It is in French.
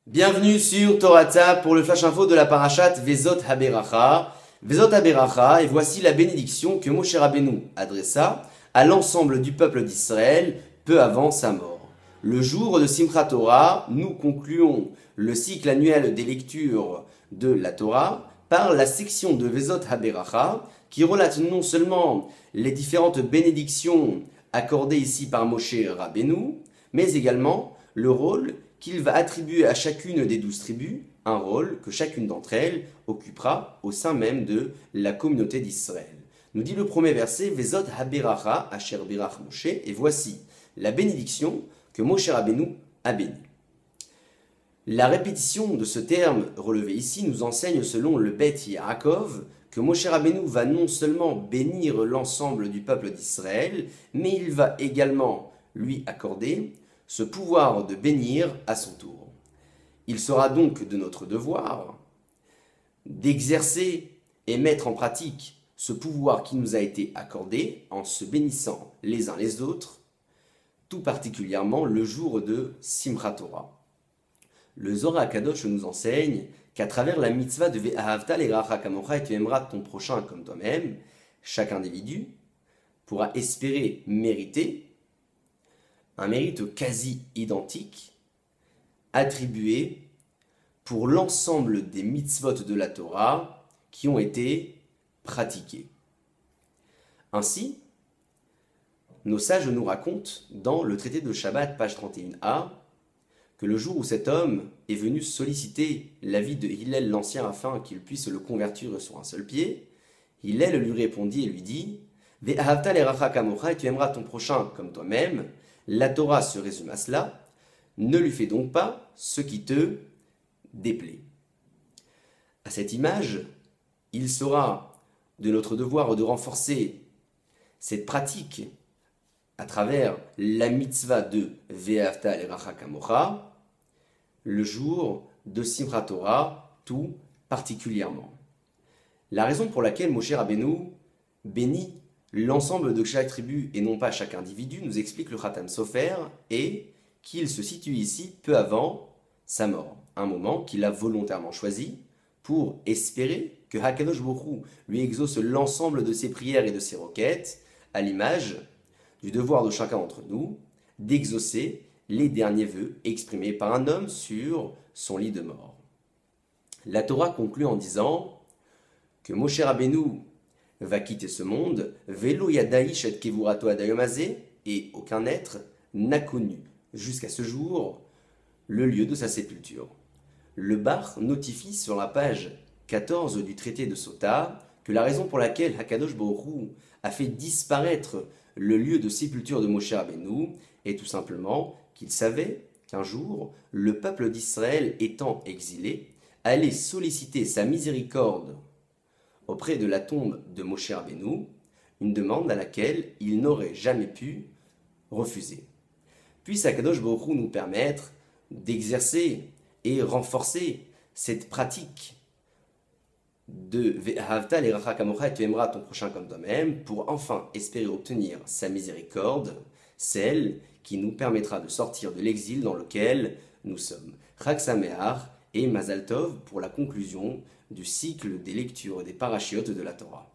Bienvenue sur Torata pour le flash info de la parashat Vezot Haberacha. Vezot Haberacha, et voici la bénédiction que Moshe Rabbeinu adressa à l'ensemble du peuple d'Israël peu avant sa mort. Le jour de Simchat Torah, nous concluons le cycle annuel des lectures de la Torah par la section de Vezot Haberacha qui relate non seulement les différentes bénédictions accordées ici par Moshe Rabbeinu, mais également le rôle qu'il va attribuer à chacune des 12 tribus, un rôle que chacune d'entre elles occupera au sein même de la communauté d'Israël. Nous dit le premier verset, Vezot haberacha asher berach Moshe, et voici la bénédiction que Moshe Rabbeinu a bénie. La répétition de ce terme relevé ici nous enseigne selon le Beth Yaakov que Moshe Rabbeinu va non seulement bénir l'ensemble du peuple d'Israël, mais il va également lui accorder ce pouvoir de bénir à son tour. Il sera donc de notre devoir d'exercer et mettre en pratique ce pouvoir qui nous a été accordé en se bénissant les uns les autres, tout particulièrement le jour de Simchat Torah. Le Zohar HaKadosh nous enseigne qu'à travers la mitzvah de Ve'ahavta l'eracha kamocha et tu aimeras ton prochain comme toi-même, chaque individu pourra espérer mériter un mérite quasi identique attribué pour l'ensemble des mitzvot de la Torah qui ont été pratiqués. Ainsi, nos sages nous racontent dans le traité de Shabbat, page 31a, que le jour où cet homme est venu solliciter l'avis de Hillel l'Ancien afin qu'il puisse le convertir sur un seul pied, Hillel lui répondit et lui dit « Ve'ahavta l'eracha kamocha et tu aimeras ton prochain comme toi-même » La Torah se résume à cela, ne lui fais donc pas ce qui te déplaît. À cette image, il sera de notre devoir de renforcer cette pratique à travers la mitzvah de Ve'ahavta l'eracha kamocha, le jour de Simchat Torah tout particulièrement. La raison pour laquelle Moshe Rabbeinu bénit l'ensemble de chaque tribu et non pas chaque individu, nous explique le Khatan Sofer, et qu'il se situe ici peu avant sa mort. Un moment qu'il a volontairement choisi pour espérer que Hakadosh Baruch Hu lui exauce l'ensemble de ses prières et de ses requêtes, à l'image du devoir de chacun d'entre nous d'exaucer les derniers vœux exprimés par un homme sur son lit de mort. La Torah conclut en disant que Moshe Rabbeinu va quitter ce monde, Velo Yadaïch et Kevurato Adayomazé, et aucun être n'a connu jusqu'à ce jour le lieu de sa sépulture. Le Bar notifie sur la page 14 du traité de Sota que la raison pour laquelle Hakadosh Baruch Hu a fait disparaître le lieu de sépulture de Moshe Rabbeinu est tout simplement qu'il savait qu'un jour, le peuple d'Israël étant exilé, allait solliciter sa miséricorde auprès de la tombe de Moshe Rabbeinu, une demande à laquelle il n'aurait jamais pu refuser. Puisse Akadosh Baruch Hu nous permettre d'exercer et renforcer cette pratique de Ve'ahavta l'eracha kamocha et tu aimeras ton prochain comme toi-même pour enfin espérer obtenir sa miséricorde, celle qui nous permettra de sortir de l'exil dans lequel nous sommes. Chag Sameach et Mazal Tov pour la conclusion du cycle des lectures des parachiotes de la Torah.